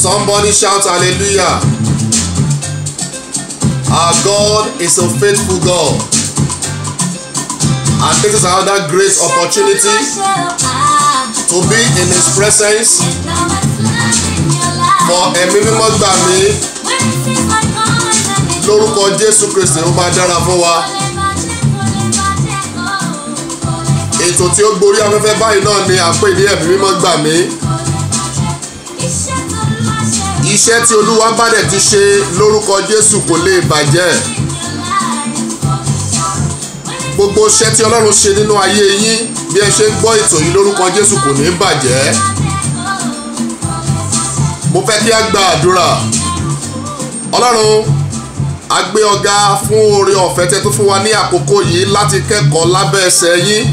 Somebody shout hallelujah. Our God is a faithful God. And this is another great opportunity to be in His presence. For ẹ̀mí mímọ́ gbà mí lórúkọ Jésù Kristi ó máa dára fún wa. Ètò tí ó gborí afẹ́fẹ́ báyìí náà ni à ń pè ní ẹ̀mí mímọ́ gbà mí. Iṣẹ́ tí Olúwa bá dẹ̀ ti ṣe lórúkọ Jésù kò lè bàjẹ́. Gbogbo iṣẹ́ tí Ọlọ́run ṣe nínú ayé yín bí ẹ ṣe ń gbọ́ ètò yìí lórúkọ Jésù kò ní bàjẹ́. Mo fẹ́ kí a gba àdúrà. Ọlọ́run a gbé ọ̀gá fún oore ọ̀fẹ́ tẹ́ tó fún wa ní àkókò yìí láti kẹ́kọ̀ọ́ lábẹ́ ẹsẹ̀ yín.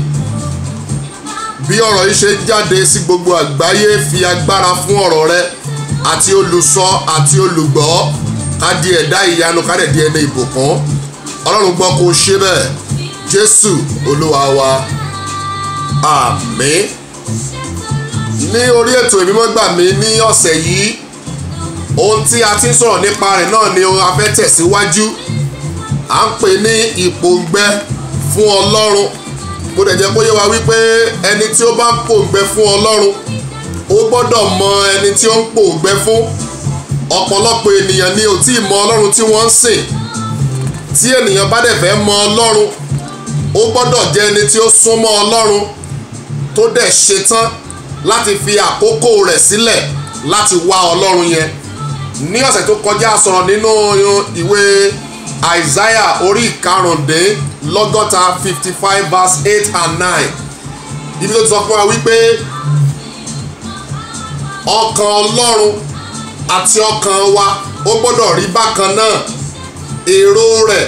Bí ọ̀rọ̀ yìí ṣe jáde sí gbogbo àgbáyé fi agbára fún ọ̀rọ̀ rẹ àti olùsọ àti olùgbọ́ ká di ẹ̀dá ìyanu ká dẹ̀ di ẹni ìbùkún. Ọlọ́run gbọ́ kó ṣe bẹ́ẹ̀. Jésù Olúwa wa. Àmín. Ní orí ètò ẹ̀mí mímọ́ gbà mí ní ọ̀sẹ̀ yìí, ohun tí a ti ń sọ̀rọ̀ nípa rẹ̀ náà ni a fẹ́ tẹ̀síwájú. À ń pè ní ìpòǹgbẹ fún Ọlọ́run. Mo dẹ̀ jẹ́ kó yé wa wípé ẹni tí ó bá ń pòǹgbẹ fún Ọlọ́run ó gbọ́dọ̀ mọ ẹni tí ó ń pòǹgbẹ fún. Ọ̀pọ̀lọpọ̀ ènìyàn ni ò tí ì mọ Ọlọ́run tí wọ́n ń sìn. Tí ènìyàn bá dẹ̀ fẹ́ mọ Ọlọ́run, ó gbọ́dọ̀ jẹ́ ẹni tí ó súnmọ́ Ọlọ́run tó dẹ̀ ṣetán láti fi àkókò rẹ̀ sílẹ̀ láti wá Ọlọ́run yẹn. Ní ọ̀sẹ̀ tó kọjá a sọ̀rọ̀ nínú ìwé Àìsáyà orí ìkarùndínlọ́gọ́ta 55 verse 8 and 9. Ibi tó ti sọ fún wa wípé ọkàn Ọlọ́run àti ọkàn wa ó gbọ́dọ̀ rí bákan náà. Èrò rẹ̀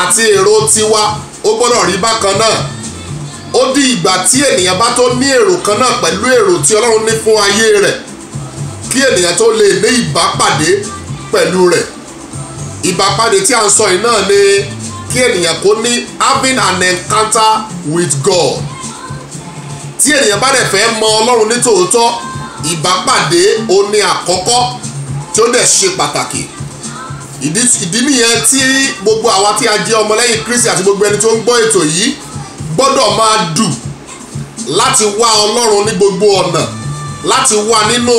àti èrò tiwa ó gbọ́dọ̀ rí bákan náà. Ó di ìgbà tí ènìyàn bá tó ní èrò kan náà pẹ̀lú èrò tí Ọlọ́run ní fún ayé rẹ̀ kí ènìyàn tó lè ní ìbápàdé pẹ̀lú rẹ̀. Ìbápàdé tí a ń sọ yìí náà ni kí ènìyàn kó ní having an encounter with God. Tí ènìyàn bá dẹ̀ fẹ́ mọ Ọlọ́run ní tòótọ́, ìbápàdé ó ní àkọ́kọ́ tí ó dẹ̀ ṣe pàtàkì. Ìdí nìyẹn tí gbogbo àwa tí a jẹ́ ọmọlẹ́yìn Kristi àti gbogbo ẹni tó ń gbọ́ ètò yìí gbọ́dọ̀ máa dù láti wá Ọlọ́run ní gbogbo ọ̀nà, láti wá nínú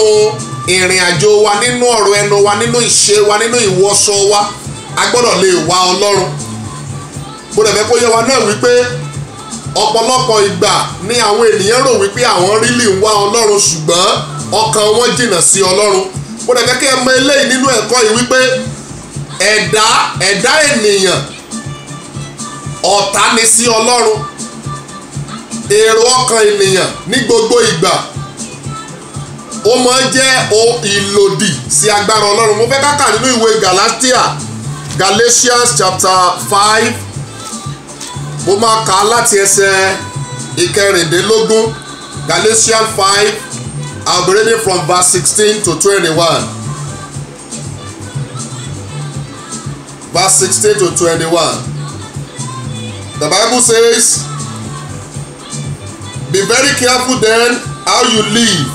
ìrìn àjò wa, nínú ọ̀rọ̀ ẹnu wa, nínú ìṣe wa, nínú ìwọṣọ wa. A gbọ́dọ̀ lè wá Ọlọ́run. Mo dẹ̀ fẹ́ kó yé wa náà wípé ọ̀pọ̀lọpọ̀ ìgbà ni àwọn ènìyàn rò wípé àwọn rílì ń wá Ọlọ́run ṣùgbọ́n ọkàn wọn jìnnà sí Ọlọ́run. Mo dẹ̀ fẹ́ kí ẹ mọ eléyìí nínú ẹ̀kọ́ yìí wípé ẹ̀dá ènìyàn ọ̀tá ni sí Ọlọ́run. Èrò ọkàn ènìyàn ní gbogbo ìgbà ó máa ń jẹ́ ìlòdì sí agbára Ọlọ́run. Mo fẹ́ ká kà nínú ìwé Galatians chapter 5. Mo máa kà á láti ẹsẹ̀ ìkẹrìndínlógún. Galatians 5, I'll be reading from verse 16 to 21. Verse 16 to 21. The Bible says, "Be very careful then how you live,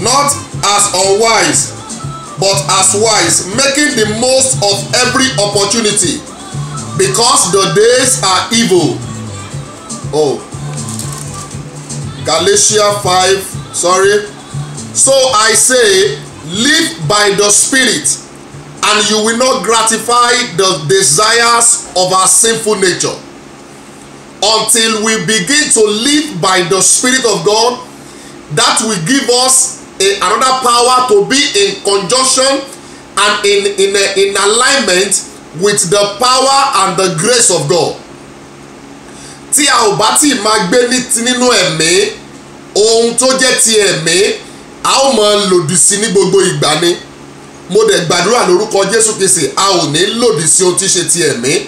not as unwise, but as wise, making the most of every opportunity, because the days are evil." Oh, Galatians 5, sorry. "So I say, live by the Spirit, and you will not gratify the desires of our sinful nature. Until we begin to live by the Spirit of God, that will give us another power to be in conjunction and in alignment with the power and the grace of God." Tí a ò bá tí máa gbé nínú ẹ̀mí, ohun tó jẹ́ ti ẹ̀mí a ó máa lòdì sí ní gbogbo ìgbà ni. Mo dẹ̀ gbàdúrà lórúkọ Jésù Kristi a ò ní lòdì sí ohun tí ṣe ti ẹ̀mí.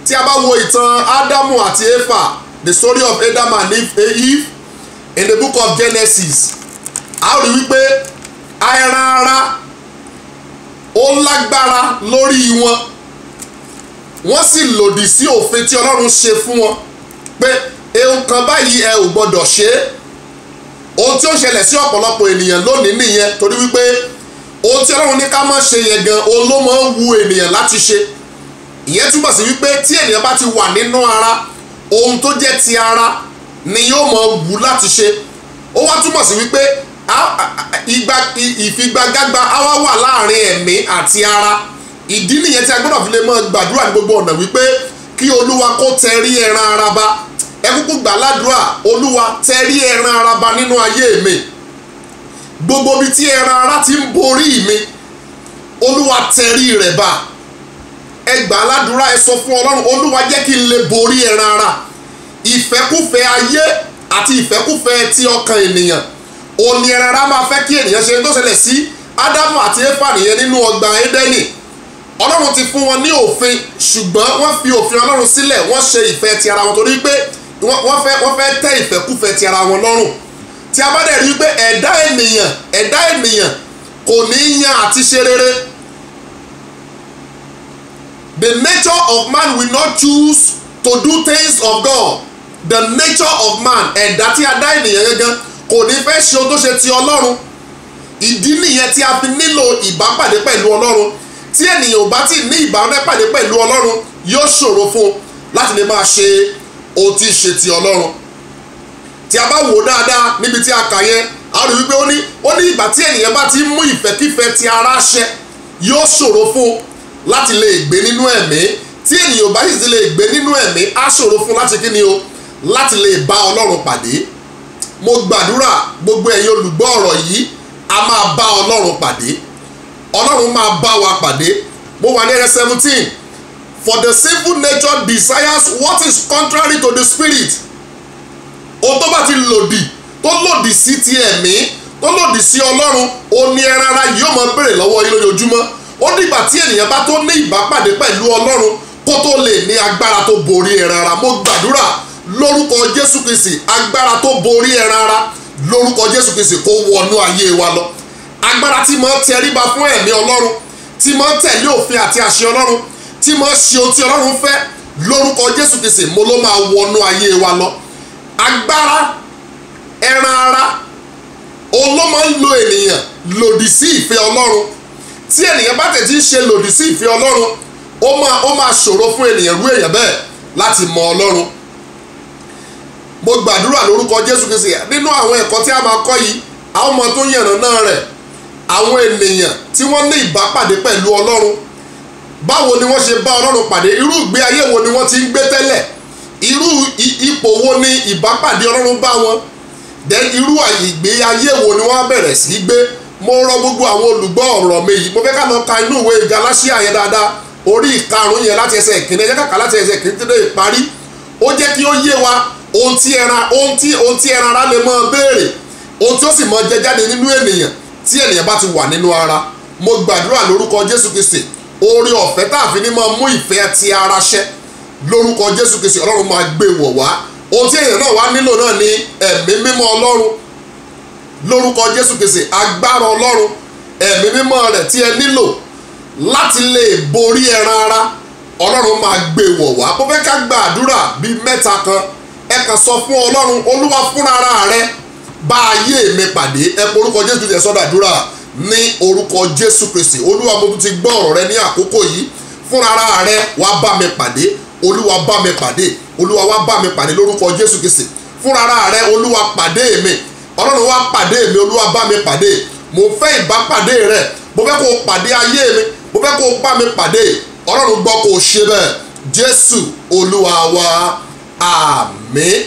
Tí a bá wo ìtàn Ádámù àti Éfà, the story of Adam and Eve in the book of Genesis, a ó rí wípé ẹran ara ó lágbára lórí wọn. Wọ́n sì lòdì sí òfin tí Ọlọ́run ṣe fún wọn pé ohun kan báyìí ẹ ò gbọdọ̀ ṣe. Ohun tí ó ṣẹlẹ̀ sí ọ̀pọ̀lọpọ̀ ènìyàn lónìí nìyẹn, torí wípé ohun tí Ọlọ́run ní ká má ṣe yẹn gan òun ló máa ń wu ènìyàn láti ṣe. Ìyẹn túmọ̀ sí wípé tí ènìyàn bá ti wà nínú ara, ohun tó jẹ́ ti ara ni yóò máa wù láti ṣe. Ó wá túmọ̀ sí wípé ìfigagbága á wá wà láàrin ẹ̀mí àti ara. Ìdí nìyẹn tí a gbọ́dọ̀ fi lè máa gbàdúrà ní gbogbo ọ̀nà wípé kí Olúwa kó tẹrí ẹran ara ba. Ẹ kúkú gbà ládùúrà, Olúwa tẹrí ẹran ara ba nínú ayé mi. Gbogbo ibi tí ẹran ara ti ń borí mi, Olúwa tẹrí rẹ̀ ba. Ẹ gbà ládùúrà, ẹ sọ fún Ọlọ́run, Olúwa jẹ́ kí n lè borí ẹran ara. Ìfẹ́kúfẹ́ ayé àti ìfẹ́kúfẹ́ ti ọkàn ènìyàn, òní ẹran ara máa fẹ́ kí ènìyàn ṣe tó ṣẹlẹ̀ sí Ádámù àti Éfà nìyẹn nínú ọgbà Édẹ́nì. Ọlọ́run ti fún wọn ní òfin, ṣùgbọ́n wọ́n fi òfin Ọlọ́run sílẹ̀, wọ́n ṣe ìfẹ́ ti ara wọn torí pé wọ́n fẹ́ tẹ́ ìfẹ́kúfẹ́ ti ara wọn lọ́rùn. Tí a bá dẹ̀ rí pé ẹ̀dá ènìyàn kò ní yan àti ṣe rere. The nature of man will not choose to do things of God. The nature of man, ẹ̀dá tí a dá ènìyàn gangan kò ní fẹ́ ṣe ohun tó ṣe ti Ọlọ́run. Ìdí nìyẹn tí a fi nílò ìbápàdé pẹ̀lú Ọlọ́run. Tí ènìyàn ò bá ti ní ìbápàdé pẹ̀lú Ọlọ́run, yóò ṣòro fún un láti lè máa ṣe ohun tí ṣe ti Ọlọ́run. Tí a bá wò dáadáa níbi tí a kà yẹn, a rí wípé ó ní ìgbà tí ènìyàn bá ti mú ìfẹ́kífẹ́ ti ara ṣẹ, yóò ṣòro fún un láti lè gbé nínú ẹ̀mí. Tí ènìyàn ò bá sì ti lè gbé nínú ẹ̀mí, á ṣòro fún láti kí ni o, láti lè bá Ọlọ́run pàdé. Mo gbàdúrà gbogbo ẹ̀yin olùgbọ́ ọ̀rọ̀ yìí, a máa bá Ọlọ́run pàdé. Ọlọ́run máa bá wa pàdé. Mo wà ní ẹsẹ̀ 17. For the sinful nature desires what is contrary to the spirit. Ohun tó bá ti lòdì sí ti ẹ̀mí, tó lòdì sí Ọlọ́run, ó ní ẹran ara yóò máa béèrè lọ́wọ́ yín lójoojúmọ́. Ó dìgbà tí ènìyàn bá tó ní ìbápàdé pẹ̀lú Ọlọ́run kó tó lè ní agbára tó borí ẹran ara. Mo gbàdúrà lórúkọ Jésù Kristi, agbára tó borí ẹran ara lórúkọ Jésù Kristi kó wọnú ayé wa lọ. Agbára tí máa tẹríba fún ẹ̀mí Ọlọ́run, tí máa tẹ̀lé òfin àti àṣẹ Ọlọ́run, tí máa ṣe ohun tí Ọlọ́run fẹ́ lórúkọ Jésù Kristi, mo ló máa wọnú ayé wa lọ. Agbára ẹran ara òun ló máa ń lo ènìyàn lòdì sí ìfẹ́ Ọlọ́run. Tí ènìyàn bá tẹ̀ tí ń ṣe lòdì sí ìfẹ́ Ọlọ́run, ó máa ṣòro fún ènìyàn rú èèyàn bẹ́ẹ̀ láti mọ Ọlọ́run. Mo gbàdúrà lórúkọ Jésù Kristi, nínú àwọn ẹ̀kọ́ tí a máa kọ́ yìí, àwọn ọmọ tó yànnàná rẹ̀, àwọn ènìyàn tí wọ́n ní ìbápàdé pẹ̀lú Ọlọ́run, báwo ni wọ́n ṣe bá Ọlọ́run pàdé, irú ìgbé ayé wo ni wọ́n ti ń gbé tẹ́lẹ̀, irú ipò wo ni ìbápàdé Ọlọ́run bá wọn, irú ìgbé ayé wo ni wọ́n bẹ̀rẹ̀ sí gbé. Mo rọ gbogbo àwọn olùgbọ́ ọ̀rọ̀ mi yìí, mo fẹ́ ká lọ ka inú ìwé Gálátíà yẹn dáadáa, orí 5 yẹn láti ẹsẹ̀ 1, ẹ jẹ́ ká kà láti ẹsẹ̀ 1 títí dé ìparí. Ó jẹ́ kí ó yé wa ohun tí ẹran ara lè máa béèrè, ohun tí ó sì máa jẹ jáde nínú ènìyàn tí ènìyàn bá ti wà nínú ara. Mo gbàdúrà lórúkọ Jésù Kristi, oore ọ̀fẹ́ tá a fi ní máa mú ìfẹ́ ti ara ṣẹ lórúkọ Jésù Kristi, Ọlọ́run máa gbé wọ̀ wá. Ohun tí èèyàn náà wá nílò náà ni ẹ̀mí mímọ́ Ọlọ́run lórúkọ Jésù Kristi, agbára Ọlọ́run, ẹ̀mí mímọ́ rẹ̀ tí ẹ nílò láti lè borí ẹran ara, Ọlọ́run máa gbé wọ̀ wá. Mo fẹ́ ká gbàdúrà bíi 3 kan. Ẹ kàn sọ fún Ọlọ́run, Olúwa fúnra ara rẹ bá ayé mi pàdé. Ẹ pe orúkọ Jésù Kristi, ẹ sọ dàdúrà ní orúkọ Jésù Kristi. Olúwa, mo tún ti gbọ́ ọ̀rọ̀ rẹ ní àkókò yìí, fúnra ara rẹ wá bá mi pàdé. Olúwa bá mi pàdé, Olúwa wá bá mi pàdé lórúkọ Jésù Kristi. Fúnra ara rẹ, Olúwa pàdé mi. Ọlọ́run wá pàdé mi, Olúwa bá mi pàdé. Mo fẹ́ ìbápàdé rẹ, mo fẹ́ kó o pàdé ayé mi, mo fẹ́ kó o bá mi pàdé. Ọlọ́run gbọ́ kó o ṣe bẹ́ẹ̀. Jésù Olúwa wa, àmín.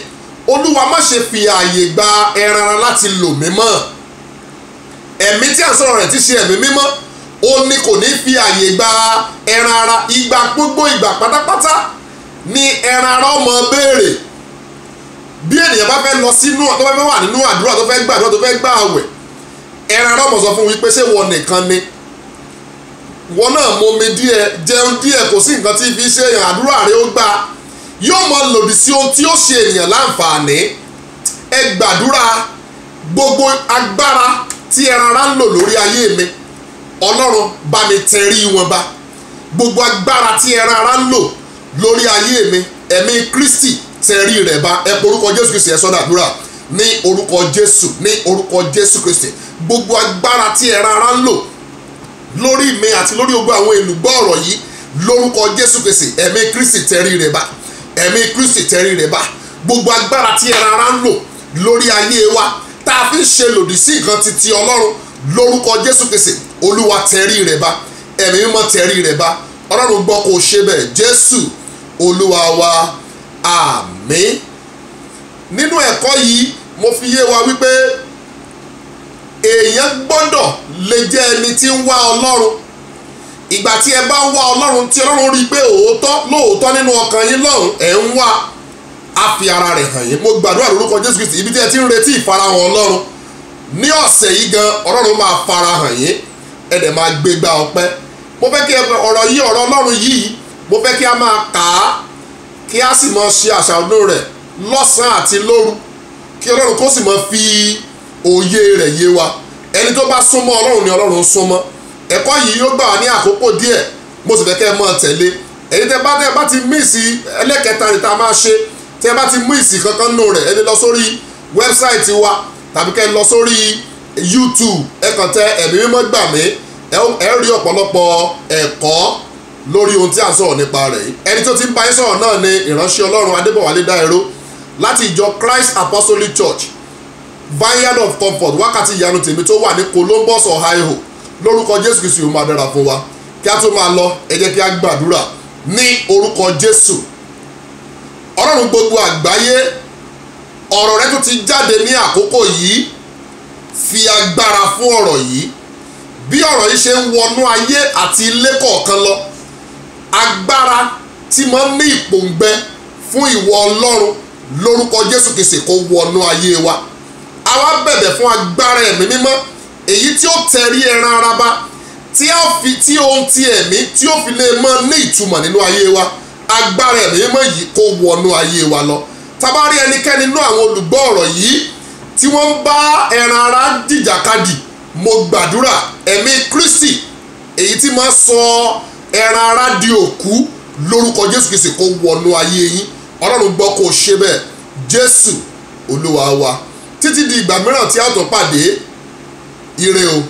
Olúwa má ṣe fi ààyè gba ẹran ara láti lò mí mọ́. Ẹ̀mí tí à ń sọ̀rọ̀ rẹ̀ ti ṣe ẹ̀mí mímọ́, ó ní kò ní fi ààyè gba ẹran ara. Gbogbo ìgbà pátápátá ni ẹran ara ọmọ béèrè. Bí ènìyàn bá fẹ́ lọ sínú, tó fẹ́ wà nínú àdúrà, tó fẹ́ gbàdúrà, tó fẹ́ gbà àwẹ̀, ẹran ara ọmọ sọ fún wípé ṣé wọ́n nìkan ni, wọ́n náà mọmi díẹ̀, jẹun díẹ̀, kò sí nǹkan tí fi ṣe èèyàn, àdúrà rẹ ó gbà. Yóò mọ lòdì sí ohun tí ó ṣe ènìyàn láǹfààní. Ẹ gbàdúrà gbogbo agbára tí ẹran ara ń lò lórí ayé mi, Ọlọ́run bá mi tẹrí wọn ba. Gbogbo agbára tí ẹran ara ń lò lórí ayé mi, ẹ̀mí Kristi tẹrí rẹ̀ ba. Ẹ pe orúkọ Jésù Kristi, ẹ sọ dàdúrà ní orúkọ Jésù, ní orúkọ Jésù Kristi. Gbogbo agbára tí ẹran ara ń lò lórí mi àti lórí gbogbo àwọn olùgbọ́ ọ̀rọ̀ yìí lórúkọ Jésù Kristi. Ẹ̀mí Kristi tẹrí rẹ̀ bá, ẹ̀mí Kristi tẹrí rẹ̀ bá. Gbogbo agbára tí ẹran ara ń lò lórí ayé wa tá a fi ń ṣe lòdì sí nǹkan titi Ọlọ́run lórúkọ Jésù Kristi, Olúwa tẹrí rẹ̀ bá, ẹ̀mí mímọ́ tẹrí rẹ̀ bá. Ọlọ́run gbọ́ kó ṣe bẹ́ẹ̀, Jésù Olúwa wa, àmín. Nínú ẹ̀kọ́ yìí mo fi yé wa wípé èèyàn gbọ́dọ̀ lè jẹ́ ẹni tí ń wá Ọlọ́run. Ìgbà tí ẹ bá ń wá Ọlọ́run tí Ọlọ́run rí i pé lóòótọ́ nínú ọkàn yín lọ́hùn ẹ̀ ń wá, á fi ara rẹ̀ hàn yín. Mo gbàdúrà lórúkọ Jésù Kristi, ibi tí ẹ ti ń retí ìfarahàn Ọlọ́run ní ọ̀sẹ̀ yìí gan, Ọlọ́run máa farahàn yín, ẹ dẹ̀ máa gbégbá ọpẹ́. Mo fẹ́ kí ọ̀rọ̀ Ọlọ́run yìí mo fẹ́ kí a máa kà á, kí a sì máa ṣe àṣàrò rẹ̀ lọ́sàn-án àti lóru, kí Ọlọ́run kó sì máa fi òye rẹ̀ yé wa. Ẹni tó bá súnmọ́ Ọlọ́run ni Ọlọ́run súnmọ́. Ẹ̀kọ́ yìí yóò gbà wá ní àkókò díẹ̀, mo sì fẹ́ kẹ́ ẹ máa tẹ̀lé. Èyí tẹ́ bá ti mísì ẹlẹ́kẹta rẹ̀ tá a máa ṣe, tẹ́ bá ti mísì kankan nù rẹ̀, ẹ lè lọ sórí wẹ́bsáìtì wa tàbí kẹ́ ẹ lọ sórí YouTube, ẹ kàn tẹ Ẹ̀mí Mímọ́ Gbà Mí, ẹ rí ọ̀pọ̀lọpọ̀ ẹ̀kọ́ lórí ohun tí a ń sọ̀rọ̀ nípa rẹ̀ yìí. Ẹni tó ti ń bá yín sọ̀rọ̀ náà ni ìránṣẹ́ Ọlọ́run Adébọ̀wálé Dáìró láti ìjọ Christ Apostolic Church Vineyard of Comfort Wákàtí Ìyanu Tèmi tó wà ní Columbus, Ohio. Lórúkọ Jésù Kristi ó máa dára fún wa. Kí a tó máa lọ, ẹ jẹ́ kí a gbàdúrà ní orúkọ Jésù. Ọlọ́run gbogbo àgbáyé, ọ̀rọ̀ rẹ tó ti jáde ní àkókò yìí, fi agbára fún ọ̀rọ̀ yìí. Bí ọ̀rọ̀ yìí ṣe ń wọnú ayé àti ilé kọ̀ọ̀kan lọ, agbára tí máa ń ní ìpòǹgbẹ fún ìwọ Ọlọ́run lórúkọ Jésù Kristi kó wọnú ayé wa. A wá bẹ̀bẹ̀ fún agbára Ẹ̀mí Mímọ́, èyí tí ó tẹrí ẹran ara bá, tí ohun ti ẹ̀mí tí ó fi lè mọ́ ní ìtumọ̀ nínú ayé wa. Agbára Ẹ̀mí Mímọ́ yìí kó wọnú ayé wa lọ. Tá bá rí ẹnikẹ́ni nínú àwọn olùgbọ́ ọ̀rọ̀ yìí tí wọ́n ń bá ẹran ara jìjàkadì, mo gbàdúrà ẹ̀mí Kristi èyí tí máa sọ ẹran ara di òkú lórúkọ Jésù Kristi kó wọnú ayé yín. Ọlọ́run gbọ́ kó ṣe bẹ́ẹ̀, Jésù Olúwa wa. Títí di ìgbà mìíràn tí a tún pàdé, ire o.